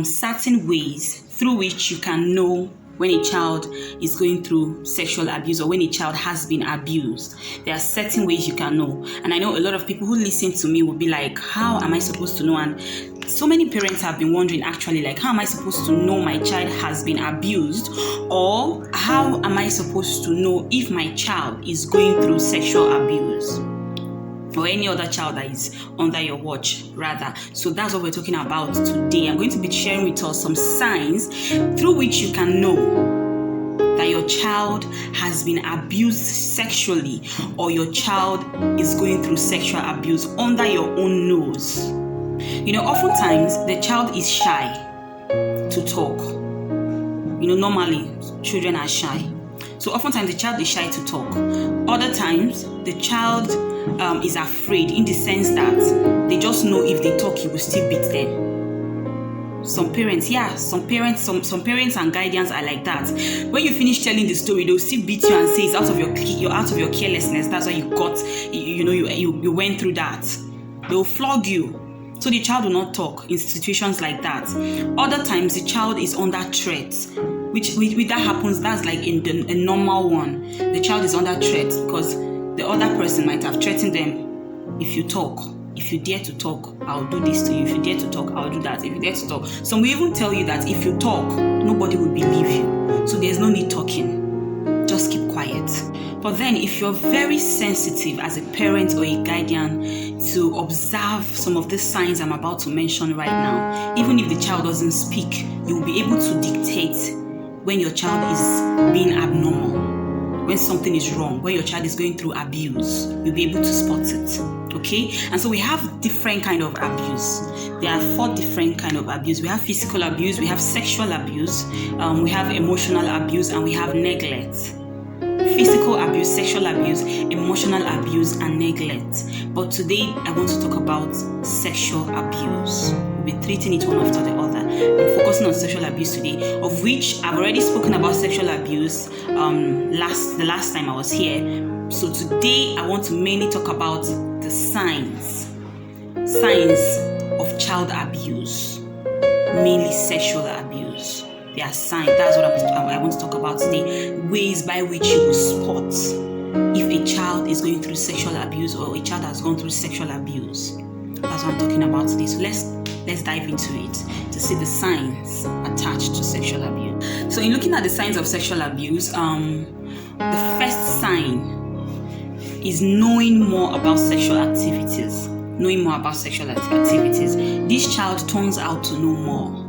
certain ways through which you can know when a child is going through sexual abuse or when a child has been abused. There are certain ways you can know. And I know a lot of people who listen to me will be like, how am I supposed to know? And so many parents have been wondering actually, like, how am I supposed to know my child has been abused? Or how am I supposed to know if my child is going through sexual abuse? Or any other child that is under your watch, rather. So that's what we're talking about today. I'm going to be sharing with us some signs through which you can know that your child has been abused sexually or your child is going through sexual abuse under your own nose. You know, oftentimes the child is shy to talk. You know, normally children are shy. So oftentimes the child is shy to talk. Other times the child is afraid in the sense that they just know if they talk, he will still beat them. Some parents and guardians are like that. When you finish telling the story, they'll still beat you and say it's you're out of your carelessness. That's why you went through that. They'll flog you. So the child will not talk in situations like that. Other times the child is under threat. Which that happens, that's like in a normal one. The child is under threat because the other person might have threatened them. If you talk, if you dare to talk, I'll do this to you. If you dare to talk, I'll do that. If you dare to talk. Some will even tell you that if you talk, nobody will believe you. So there's no need talking. Just keep quiet. But then if you're very sensitive as a parent or a guardian to observe some of the signs I'm about to mention right now, even if the child doesn't speak, you'll be able to dictate when your child is being abnormal, when something is wrong, when your child is going through abuse, you'll be able to spot it. Okay? And so we have different kind of abuse. There are 4 different kind of abuse. We have physical abuse, we have sexual abuse, we have emotional abuse, and we have neglect. Physical abuse, sexual abuse, emotional abuse, and neglect. But today I want to talk about sexual abuse. We'll be treating it one after the other. I'm focusing on sexual abuse today, of which I've already spoken about sexual abuse the last time I was here. So today I want to mainly talk about the signs of child abuse, mainly sexual abuse. There are signs. That's what I want to talk about today. Ways by which you will spot if a child is going through sexual abuse or a child has gone through sexual abuse. That's what I'm talking about today. So let's dive into it to see the signs attached to sexual abuse. So in looking at the signs of sexual abuse, the first sign is knowing more about sexual activities. Knowing more about sexual activities. This child turns out to know more.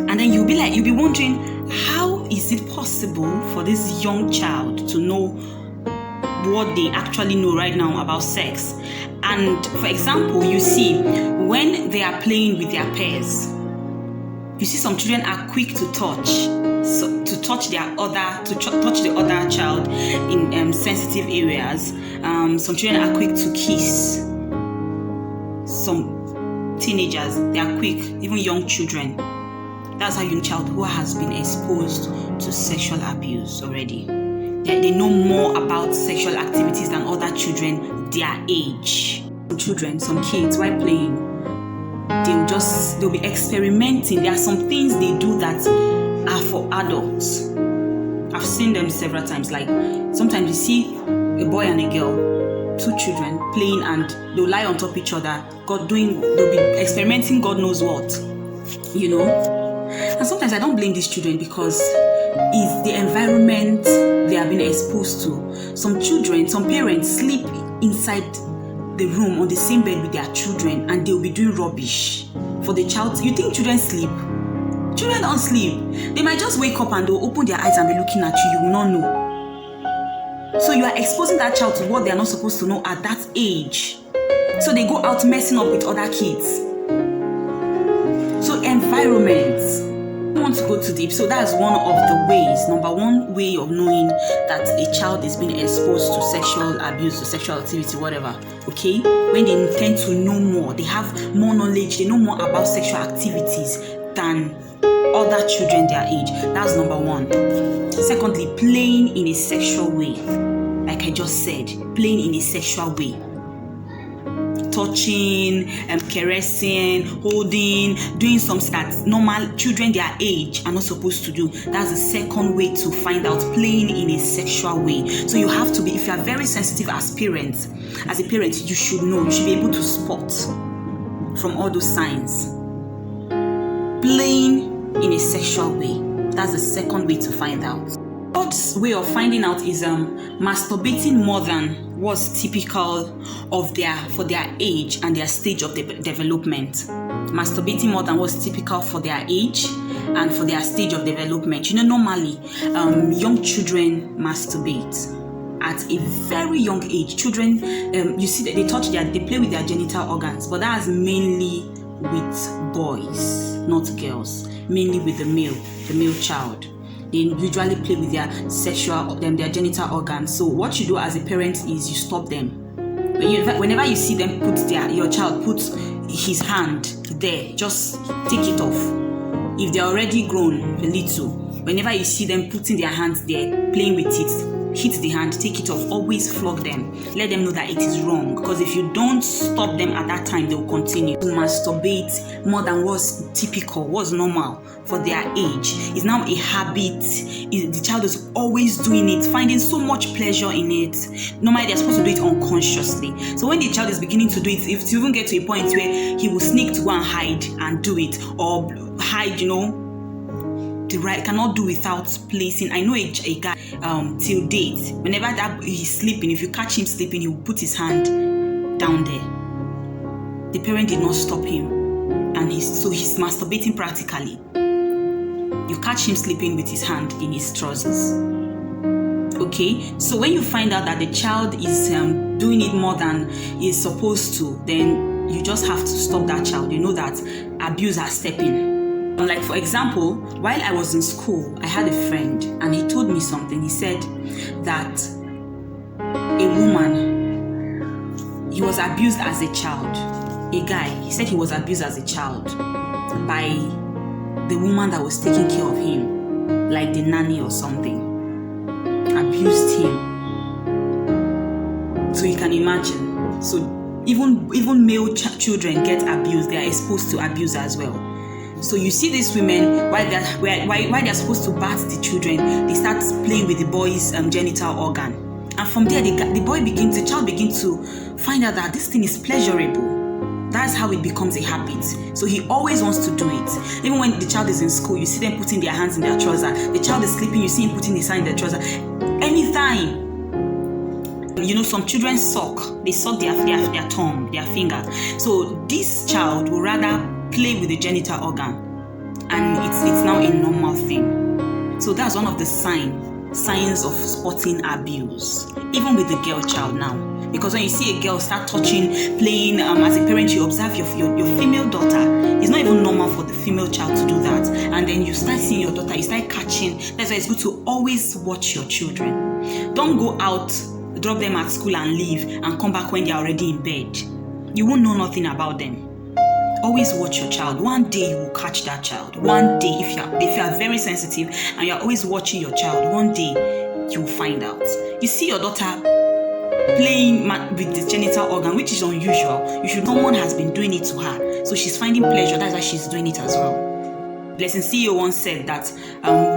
And then you'll be wondering, how is it possible for this young child to know what they actually know right now about sex? And for example, you see, when they are playing with their peers, you see some children are quick to touch, to touch the other child in sensitive areas. Some children are quick to kiss. Some teenagers, they are quick, even young children. That's a young child who has been exposed to sexual abuse already. They know more about sexual activities than other children their age. Some kids, while playing, they'll be experimenting. There are some things they do that are for adults. I've seen them several times. Like sometimes you see a boy and a girl, 2 children playing, and they'll lie on top of each other. They'll be experimenting God knows what, you know. And sometimes I don't blame these children because it's the environment they have been exposed to. Some parents sleep inside the room on the same bed with their children and they'll be doing rubbish for the child. You think children sleep? Children don't sleep. They might just wake up and they'll open their eyes and be looking at you. You will not know. So you are exposing that child to what they are not supposed to know at that age. So they go out messing up with other kids. So environments. I don't want to go too deep. So that's one of the ways. Number one way of knowing that a child is being exposed to sexual abuse, to sexual activity, whatever. Okay? When they intend to know more, they have more knowledge, they know more about sexual activities than other children their age. That's number one. Secondly, playing in a sexual way. Like I just said, playing in a sexual way. touching, caressing, holding, doing something that normal children their age are not supposed to do. That's the second way to find out, playing in a sexual way. So you have to be, if you are very sensitive as parents, as a parent, you should know, you should be able to spot from all those signs. Playing in a sexual way. That's the second way to find out. Third way of finding out is masturbating more than what's typical of for their age and their stage of development. Masturbating more than what's typical for their age and for their stage of development. Normally, young children masturbate at a very young age. Children, you see that they play with their genital organs, but that's mainly with boys, not girls. Mainly with the male child. They usually play with their their genital organs. So what you do as a parent is you stop them. Whenever you see them your child put his hand there, just take it off. If they're already grown a little, whenever you see them putting their hands there, playing with it, hit the hand, take it off, always flog them. Let them know that it is wrong, because if you don't stop them at that time, they will continue to masturbate more than what's typical, what's normal for their age. It's now a habit. The child is always doing it, finding so much pleasure in it. Normally, they're supposed to do it unconsciously. So when the child is beginning to do it, if you even get to a point where he will sneak to go and hide and do it, or hide, cannot do without placing. I know a guy till date, whenever that he's sleeping, if you catch him sleeping, he will put his hand down there. The parent did not stop him, and he's masturbating practically. You catch him sleeping with his hand in his trousers. Okay, so when you find out that the child is doing it more than he's supposed to, then you just have to stop that child. You know that abuse has stepped in. Like, for example, while I was in school, I had a friend and he told me something. He said that a woman, he was abused as a child. A guy, he said he was abused as a child by the woman that was taking care of him, like the nanny or something. Abused him. So you can imagine. So even male children get abused. They are exposed to abuse as well. So you see these women, while they're supposed to bath the children, they start playing with the boy's genital organ. And from there, the child begins to find out that this thing is pleasurable. That's how it becomes a habit. So he always wants to do it. Even when the child is in school, you see them putting their hands in their trouser. The child is sleeping, you see him putting his hand in their trouser. Anytime. Some children suck. They suck their thumb, their finger. So this child will rather play with the genital organ, and it's now a normal thing. So that's one of the signs of spotting abuse, even with the girl child now. Because when you see a girl start touching, playing, as a parent, you observe your female daughter. It's not even normal for the female child to do that. And then you start seeing your daughter, you start catching. That's why it's good to always watch your children. Don't go out, drop them at school and leave, and come back when they're already in bed. You won't know nothing about them. Always watch your child. One day you will catch that child. One day, if you are very sensitive and you are always watching your child, one day you will find out. You see your daughter playing with the genital organ, which is unusual. Someone has been doing it to her, so she's finding pleasure. That's why she's doing it as well. Blessing CEO once said that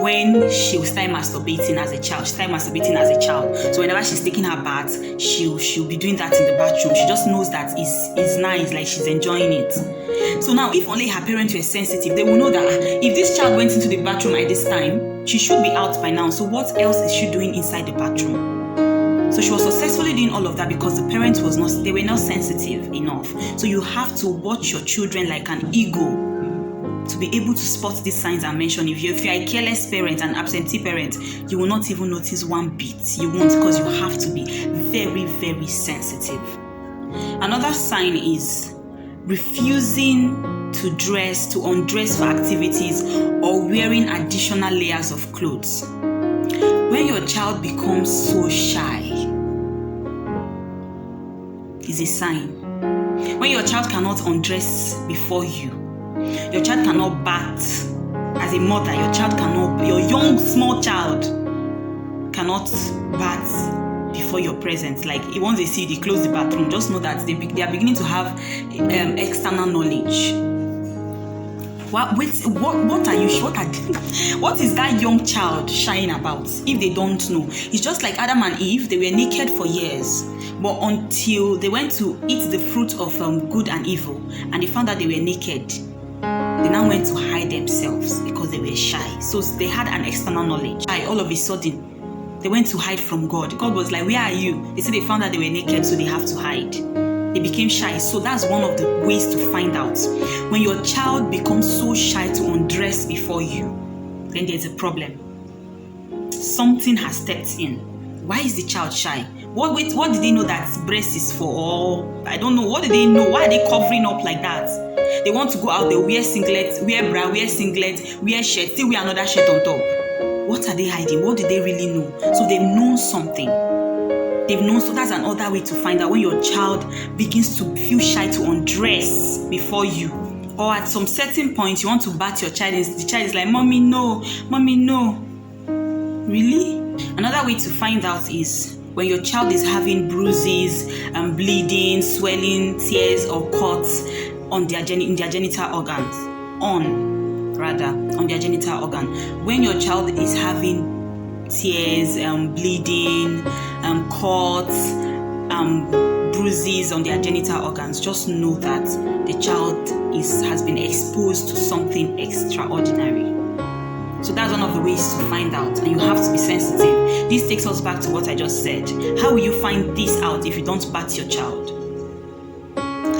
when she will start masturbating as a child, so whenever she's taking her bath, she'll be doing that in the bathroom. She just knows that it's nice, like she's enjoying it. So now, if only her parents were sensitive, they will know that if this child went into the bathroom at this time, she should be out by now. So what else is she doing inside the bathroom? So she was successfully doing all of that because the parents were not sensitive enough. So you have to watch your children like an eagle to be able to spot these signs I mentioned. If you're a careless parent, an absentee parent, you will not even notice one bit. You won't, because you have to be very, very sensitive. Another sign is refusing to undress for activities or wearing additional layers of clothes. When your child becomes so shy, is a sign. When your child cannot undress before you, your child cannot bath. As a mother, your young small child cannot bath before your presence. Like once they see you, they close the bathroom. Just know that they are beginning to have external knowledge. What is that young child shying about if they don't know? It's just like Adam and Eve. They were naked for years, but until they went to eat the fruit of good and evil, and they found that they were naked, they now went to hide themselves because they were shy. So they had an external knowledge. All of a sudden, they went to hide from God. God was like, where are you? They said they found that they were naked, so they have to hide. They became shy. So that's one of the ways to find out. When your child becomes so shy to undress before you, then there's a problem. Something has stepped in. Why is the child shy? What did they know that breast is for? Or I don't know. What did they know? Why are they covering up like that? They want to go out, they wear singlet, wear bra, wear singlet, wear shirt, still wear another shirt on top. What are they hiding? What did they really know? So they've known something. So that's another way to find out when your child begins to feel shy to undress before you. Or at some certain point, you want to bat your child and the child is like, Mommy, no. Mommy, no. Really? Another way to find out is when your child is having bruises, bleeding, swelling, tears, or cuts on their genital organs. On their genital organ. When your child is having tears, bleeding, cuts, bruises on their genital organs, just know that the child has been exposed to something extraordinary. So that's one of the ways to find out, and you have to be sensitive. This takes us back to what I just said. How will you find this out if you don't bat your child?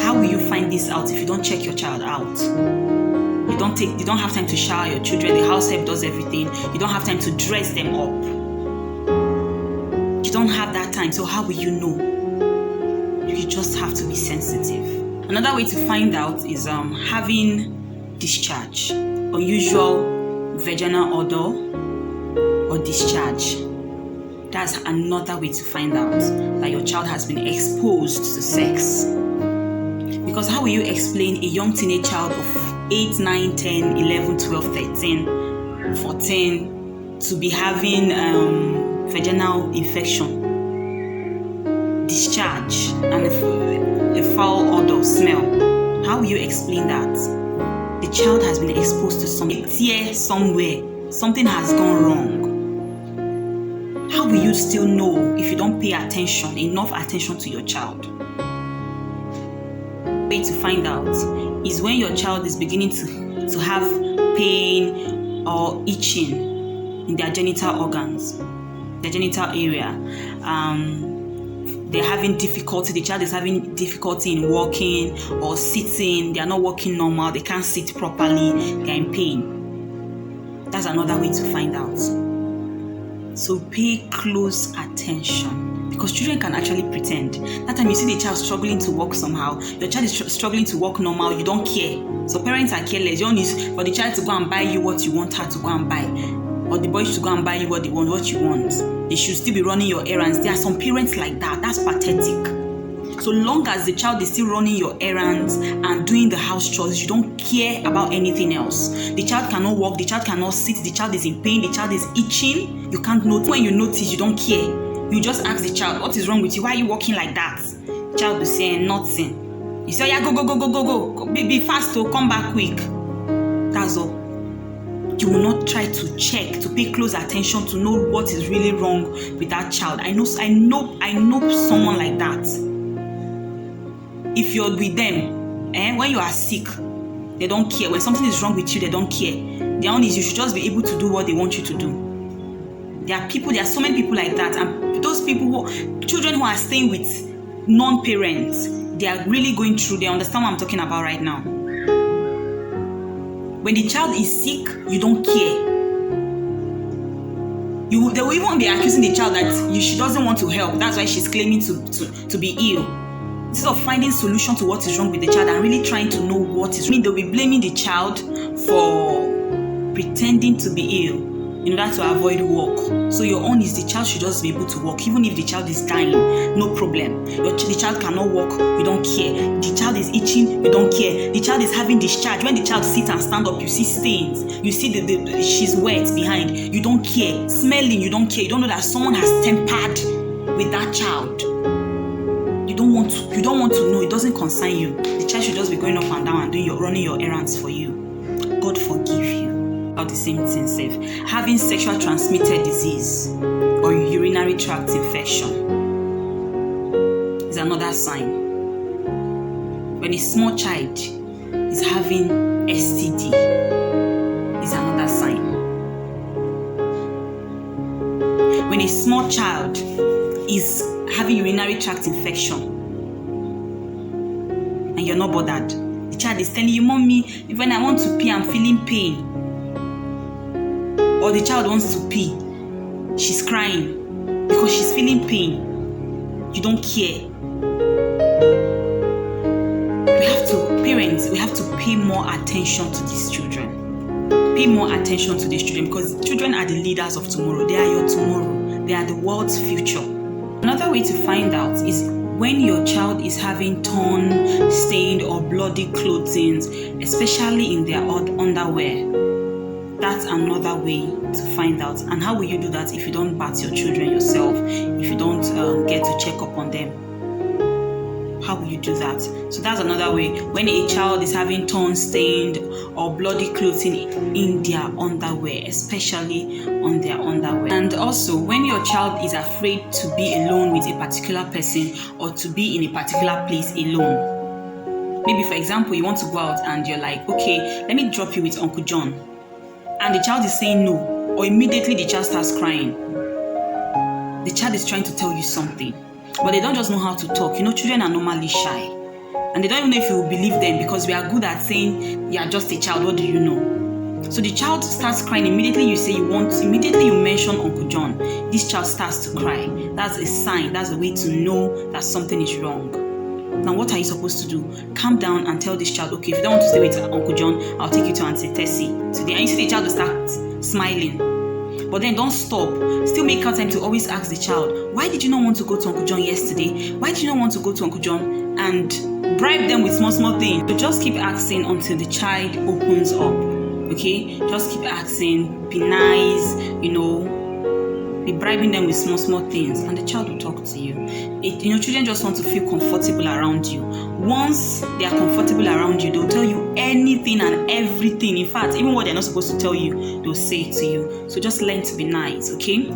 How will you find this out if you don't check your child out? You don't have time to shower your children. The house help does everything. You don't have time to dress them up. You don't have that time. So how will you know? You just have to be sensitive. Another way to find out is having discharge, unusual vaginal odor or discharge. That's another way to find out that your child has been exposed to sex. Because how will you explain a young teenage child of 8, 9, 10, 11, 12, 13, 14 to be having vaginal infection, discharge, and a foul odor, smell? How will you explain that? The child has been exposed to something, tear somewhere, something has gone wrong. How will you still know if you don't pay enough attention to your child? Way to find out is when your child is beginning to have pain or itching in their genital organs, their genital area. They're having difficulty, the child is having difficulty in walking or sitting, they are not walking normal, they can't sit properly, they're in pain. That's another way to find out. So pay close attention, because children can actually pretend. That time you see the child struggling to walk somehow, your child is struggling to walk normal, you don't care. So parents are careless. You only use for the child to go and buy you what you want her to go and buy, or the boys to go and buy you what you want. They should still be running your errands. There are some parents like that. That's pathetic. So long as the child is still running your errands and doing the house chores, you don't care about anything else. The child cannot walk, the child cannot sit, the child is in pain, the child is itching. You can't notice. When you notice, you don't care. You just ask the child, what is wrong with you? Why are you walking like that? The child will say, nothing. You say, yeah, go. Be fast, to come back quick. That's all. You will not try to check, to pay close attention to know what is really wrong with that child. I know someone like that. If you're with them, when you are sick, they don't care. When something is wrong with you, they don't care. Their own is you should just be able to do what they want you to do. There are so many people like that, and those people children who are staying with non-parents, they are really going through. They understand what I'm talking about right now. When the child is sick, you don't care. They will even be accusing the child that she doesn't want to help. That's why she's claiming to be ill. Instead of finding solution to what is wrong with the child and really trying to know what is wrong, they'll be blaming the child for pretending to be ill in order to avoid work. So your own is the child should just be able to walk. Even if the child is dying, no problem. The child cannot walk, you don't care. The child is itching, you don't care. The child is having discharge. When the child sits and stands up, you see stains. You see she's wet behind. You don't care. Smelling, you don't care. You don't know that someone has tempered with that child. You don't want to know. It doesn't concern you. The child should just be going up and down and running your errands for you. God forgive you. About the same thing, safe. Having sexual transmitted disease or urinary tract infection is another sign. When a small child is having STD, is another sign. When a small child is having urinary tract infection and you're not bothered, the child is telling you, "Mommy, when I want to pee, I'm feeling pain." Or the child wants to pee, she's crying because she's feeling pain. You don't care. Parents, we have to pay more attention to these children. Pay more attention to these children because children are the leaders of tomorrow. They are your tomorrow. They are the world's future. Another way to find out is when your child is having torn, stained, or bloody clothing, especially in their underwear. That's another way to find out. And how will you do that if you don't bath your children yourself? If you don't get to check up on them? How will you do that? So that's another way. When a child is having torn, stained, or bloody clothing in their underwear, especially on their underwear. And also, when your child is afraid to be alone with a particular person or to be in a particular place alone. Maybe, for example, you want to go out and you're like, "Okay, let me drop you with Uncle John." And the child is saying no, or immediately the child starts crying. The child is trying to tell you something, but they don't just know how to talk. Children are normally shy, and they don't even know if you will believe them because we are good at saying, "You are just a child, what do you know?" So the child starts crying. Immediately you mention Uncle John. This child starts to cry. That's a sign. That's a way to know that something is wrong. Now, what are you supposed to do? Calm down and tell this child, "Okay, if you don't want to stay with Uncle John, I'll take you to Auntie Tessie today." And you see the child will start smiling. But then don't stop. Still make out time to always ask the child, "Why did you not want to go to Uncle John yesterday? Why did you not want to go to Uncle John?" And bribe them with small things. So just keep asking until the child opens up. Okay? Just keep asking. Be nice, be bribing them with small things, and the child will talk to you. Children just want to feel comfortable around you. Once they are comfortable around you, they'll tell you anything and everything. In fact, even what they're not supposed to tell you, they'll say it to you. So just learn to be nice, okay?